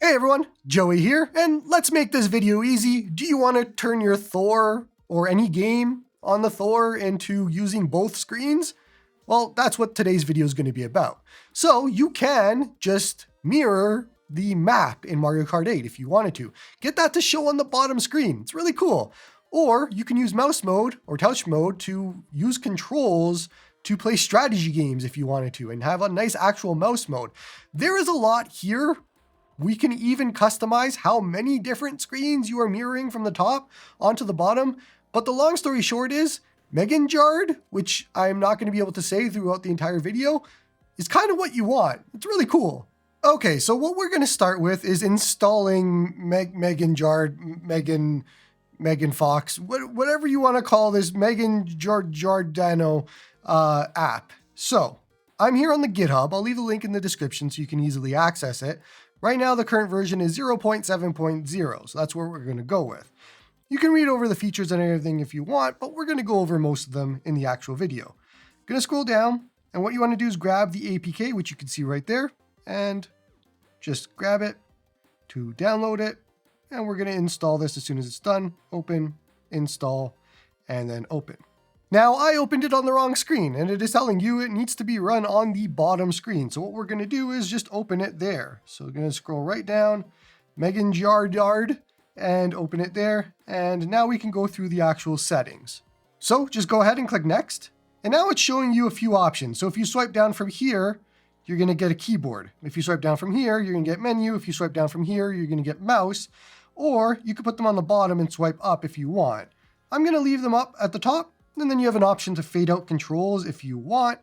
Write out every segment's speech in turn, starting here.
Hey everyone, Joey here, and let's make this video easy. Do you want to turn your Thor or any game on the Thor into using both screens? Well, that's what today's video is going to be about. So you can just mirror the map in Mario Kart 8 if you wanted to. Get that to show on the bottom screen. It's really cool. Or you can use mouse mode or touch mode to use controls to play strategy games if you wanted to and have a nice actual mouse mode. There is a lot here. We can even customize how many different screens you are mirroring from the top onto the bottom. But the long story short is Megingiard, which I'm not going to be able to say throughout the entire video, is kind of what you want. It's really cool. Okay, so what we're going to start with is installing Megingiard, Megan Fox, whatever you want to call this Megingiardano app. So I'm here on the GitHub. I'll leave the link in the description so you can easily access it. Right now, the current version is 0.7.0, so that's where we're going to go with. You can read over the features and everything if you want, but we're going to go over most of them in the actual video. Going to scroll down, and what you want to do is grab the APK, which you can see right there, and just grab it to download it, and we're going to install this as soon as it's done. Open, install, and then open. Now, I opened it on the wrong screen, and it is telling you it needs to be run on the bottom screen. So what we're going to do is just open it there. So we're going to scroll right down, Megingiard, and open it there. And now we can go through the actual settings. So just go ahead and click next. And now it's showing you a few options. So if you swipe down from here, you're going to get a keyboard. If you swipe down from here, you're going to get menu. If you swipe down from here, you're going to get mouse. Or you could put them on the bottom and swipe up if you want. I'm going to leave them up at the top. And then you have an option to fade out controls if you want.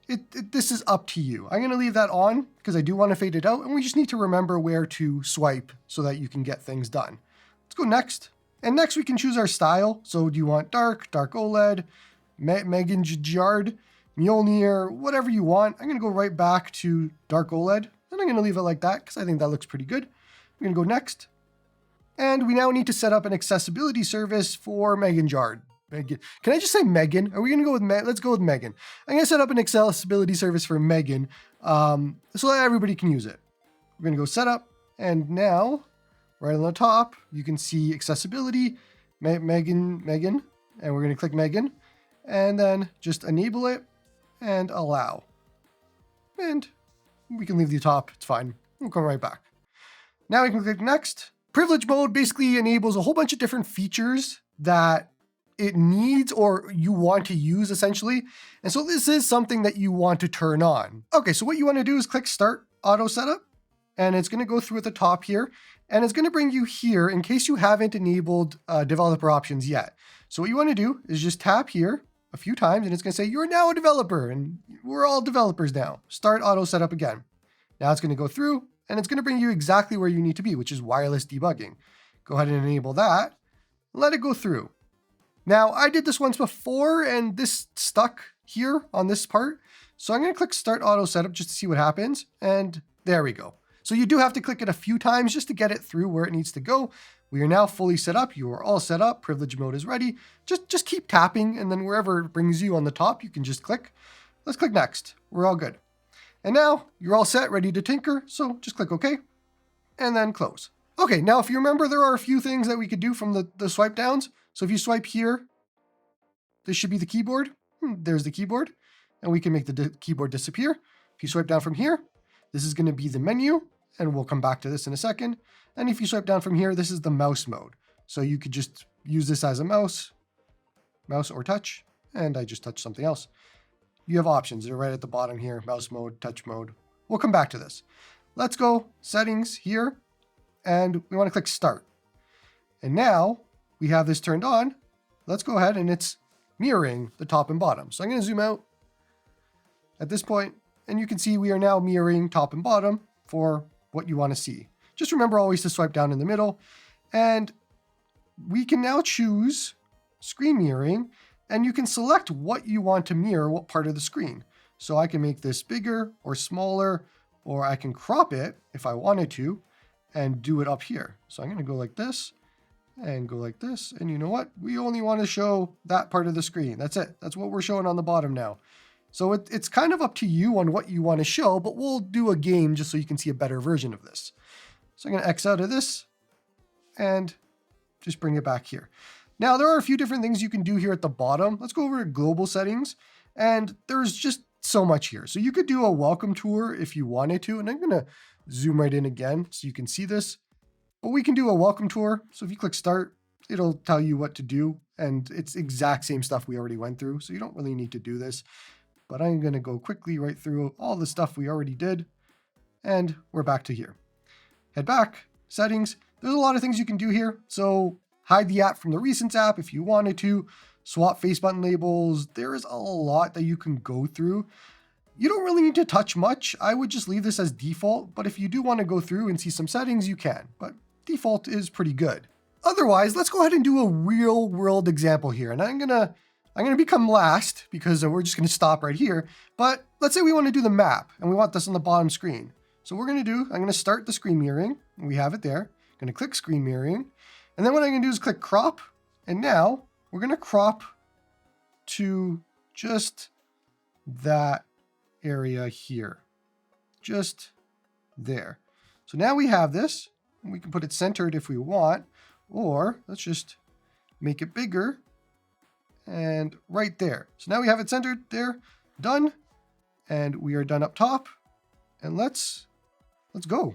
This is up to you. I'm going to leave that on because I do want to fade it out. And we just need to remember where to swipe so that you can get things done. Let's go next. And next we can choose our style. So do you want dark OLED, Megingiard, Mjolnir, whatever you want. I'm going to go right back to dark OLED. And I'm going to leave it like that because I think that looks pretty good. I'm going to go next. And we now need to set up an accessibility service for Megingiard. Can I just say Megan? Are we going to go with let's go with Megan. I'm going to set up an accessibility service for Megan so that everybody can use it. We're going to go setup. And now, right on the top, you can see accessibility, Megan, and we're going to click Megan. And then just enable it and allow. And we can leave the top. It's fine. We'll come right back. Now we can click next. Privilege mode basically enables a whole bunch of different features that it needs or you want to use essentially. And so this is something that you want to turn on. Okay, so what you want to do is click Start Auto Setup, and it's going to go through at the top here, and it's going to bring you here in case you haven't enabled developer options yet. So what you want to do is just tap here a few times, and it's going to say you're now a developer, and we're all developers now. Start Auto Setup again. Now it's going to go through, and it's going to bring you exactly where you need to be, which is wireless debugging. Go ahead and enable that, and let it go through. Now, I did this once before, and this stuck here on this part. So I'm going to click Start Auto Setup just to see what happens. And there we go. So you do have to click it a few times just to get it through where it needs to go. We are now fully set up. You are all set up. Privilege mode is ready. Just keep tapping, and then wherever it brings you on the top, you can just click. Let's click Next. We're all good. And now you're all set, ready to tinker. So just click OK, and then close. Okay, now if you remember, there are a few things that we could do from the swipe downs. So if you swipe here, this should be the keyboard. There's the keyboard, and we can make the keyboard disappear. If you swipe down from here, this is going to be the menu, and we'll come back to this in a second. And if you swipe down from here, this is the mouse mode. So you could just use this as a mouse or touch, and I just touched something else. You have options. They're right at the bottom here, mouse mode, touch mode. We'll come back to this. Let's go settings here, and we want to click Start. And now we have this turned on. Let's go ahead, and it's mirroring the top and bottom. So I'm going to zoom out at this point, and you can see we are now mirroring top and bottom for what you want to see. Just remember always to swipe down in the middle, and we can now choose screen mirroring, and you can select what you want to mirror, what part of the screen. So I can make this bigger or smaller, or I can crop it if I wanted to and do it up here. So I'm going to go like this and go like this. And you know what? We only want to show that part of the screen. That's it. That's what we're showing on the bottom now. So it's kind of up to you on what you want to show, but we'll do a game just so you can see a better version of this. So I'm going to X out of this and just bring it back here. Now, there are a few different things you can do here at the bottom. Let's go over to global settings, and there's just so much here. So you could do a welcome tour if you wanted to, and I'm going to zoom right in again so you can see this. But we can do a welcome tour. So if you click start, it'll tell you what to do, and it's exact same stuff we already went through, so you don't really need to do this. But I'm going to go quickly right through all the stuff we already did, and we're back to here. Head back, settings. There's a lot of things you can do here. So hide the app from the recents app if you wanted to, swap face button labels. There is a lot that you can go through. You don't really need to touch much. I would just leave this as default, but if you do want to go through and see some settings, you can, but default is pretty good. Otherwise, let's go ahead and do a real world example here. And I'm gonna become last because we're just gonna stop right here. But let's say we want to do the map and we want this on the bottom screen. So what I'm gonna start the screen mirroring. We have it there. I'm gonna click screen mirroring. And then what I'm gonna do is click crop. And now we're gonna crop to just that area here, just there. So now we have this, and we can put it centered if we want, or let's just make it bigger and right there. So now we have it centered there, done, and we are done up top. And let's go.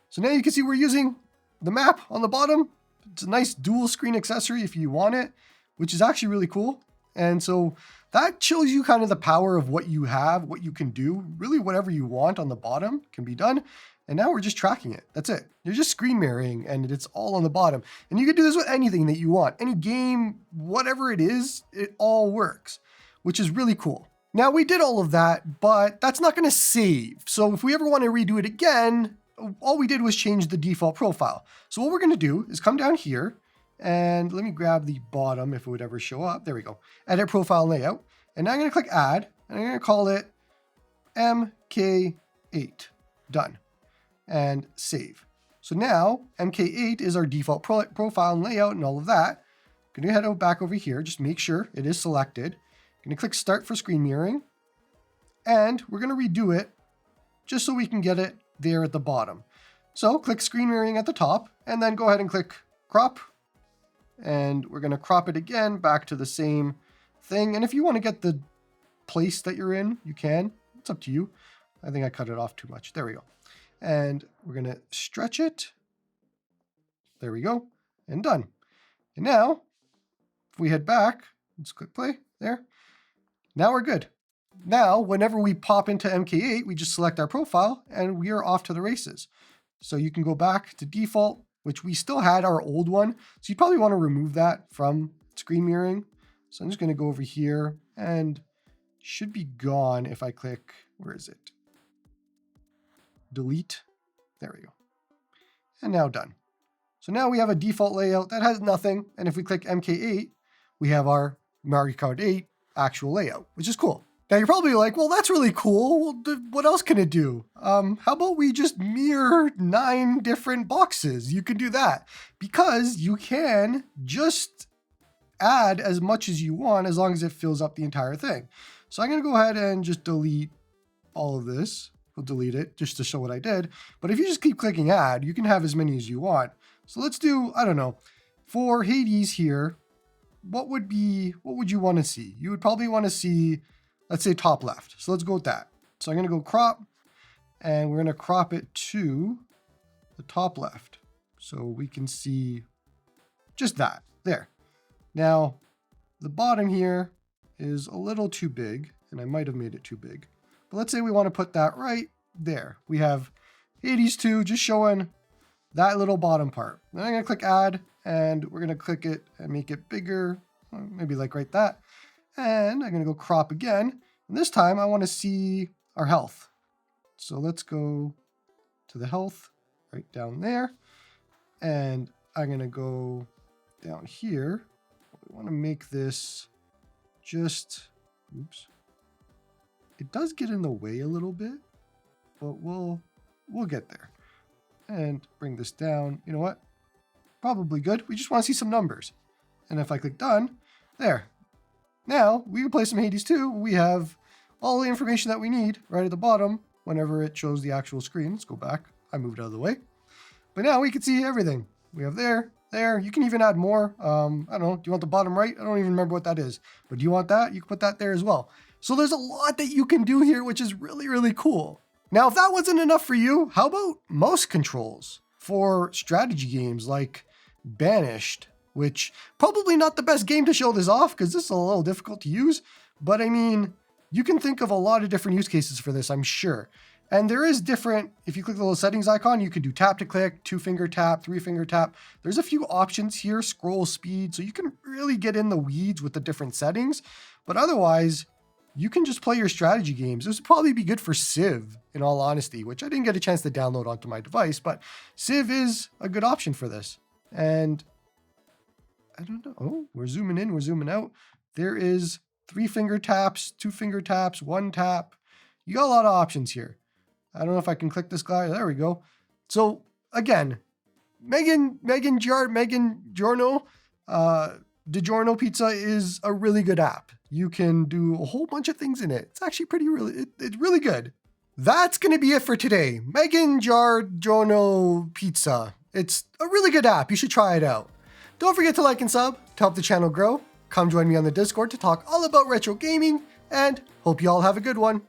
So now you can see we're using the map on the bottom. It's a nice dual screen accessory if you want it, which is actually really cool. And so that shows you kind of the power of what you have, what you can do. Really whatever you want on the bottom can be done. And now we're just tracking it. That's it. You're just screen mirroring and it's all on the bottom. And you can do this with anything that you want. Any game, whatever it is, it all works, which is really cool. Now we did all of that, but that's not going to save. So if we ever want to redo it again, all we did was change the default profile. So what we're going to do is come down here and let me grab the bottom if it would ever show up. There we go. Edit profile layout. And now I'm going to click add and I'm going to call it MK8. Done. And save. So now MK8 is our default profile and layout and all of that. I'm going to head back over here. Just make sure it is selected. I'm going to click start for screen mirroring. And we're going to redo it just so we can get it there at the bottom. So click screen mirroring at the top and then go ahead and click crop. And we're going to crop it again back to the same thing. And if you want to get the place that you're in, you can. It's up to you. I think I cut it off too much. There we go. And we're going to stretch it. There we go. And done. And now, if we head back, let's click play there. Now we're good. Now, whenever we pop into MK8, we just select our profile and we are off to the races. So you can go back to default, which we still had our old one. So you probably want to remove that from screen mirroring. So I'm just going to go over here and should be gone if I click, where is it? Delete. There we go. And now done. So now we have a default layout that has nothing. And if we click MK8, we have our Mario Kart 8 actual layout, which is cool. Now you're probably like, well, that's really cool. What else can it do? How about we just mirror 9 different boxes? You can do that because you can just add as much as you want as long as it fills up the entire thing. So I'm going to go ahead and just delete all of this. We'll delete it just to show what I did. But if you just keep clicking add, you can have as many as you want. So let's do, I don't know, for Hades here, what would you want to see? You would probably want to see, let's say top left. So let's go with that. So I'm going to go crop and we're going to crop it to the top left. So we can see just that there. Now the bottom here is a little too big and I might have made it too big. But let's say we want to put that right there. We have Hades 2 just showing that little bottom part. Then I'm going to click add and we're going to click it and make it bigger, maybe like right that. And I'm going to go crop again. And this time I want to see our health. So let's go to the health right down there. And I'm going to go down here. We want to make this just, oops. It does get in the way a little bit, but we'll get there. And bring this down. You know what? Probably good. We just want to see some numbers. And if I click done, there. Now we can play some Hades 2. We have all the information that we need right at the bottom whenever it shows the actual screen. Let's go back. I moved out of the way. But now we can see everything. We have there. You can even add more. I don't know. Do you want the bottom right? I don't even remember what that is. But do you want that? You can put that there as well. So there's a lot that you can do here, which is really, really cool. Now, if that wasn't enough for you, how about mouse controls for strategy games like Banished, which probably not the best game to show this off because this is a little difficult to use. But I mean, you can think of a lot of different use cases for this, I'm sure. And there is different, if you click the little settings icon, you can do tap to click, 2-finger tap, 3-finger tap. There's a few options here, scroll speed, so you can really get in the weeds with the different settings. But otherwise, you can just play your strategy games. This would probably be good for Civ, in all honesty, which I didn't get a chance to download onto my device, but Civ is a good option for this. And I don't know, oh, we're zooming in, we're zooming out. There is 3-finger taps, 2-finger taps, 1 tap. You got a lot of options here. I don't know if I can click this guy. There we go. So again, Megingiard, DiGiorno Pizza is a really good app. You can do a whole bunch of things in it. It's actually it's really good. That's going to be it for today. Megingiard DiGiorno Pizza. It's a really good app. You should try it out. Don't forget to like and sub to help the channel grow. Come join me on the Discord to talk all about retro gaming, and hope you all have a good one.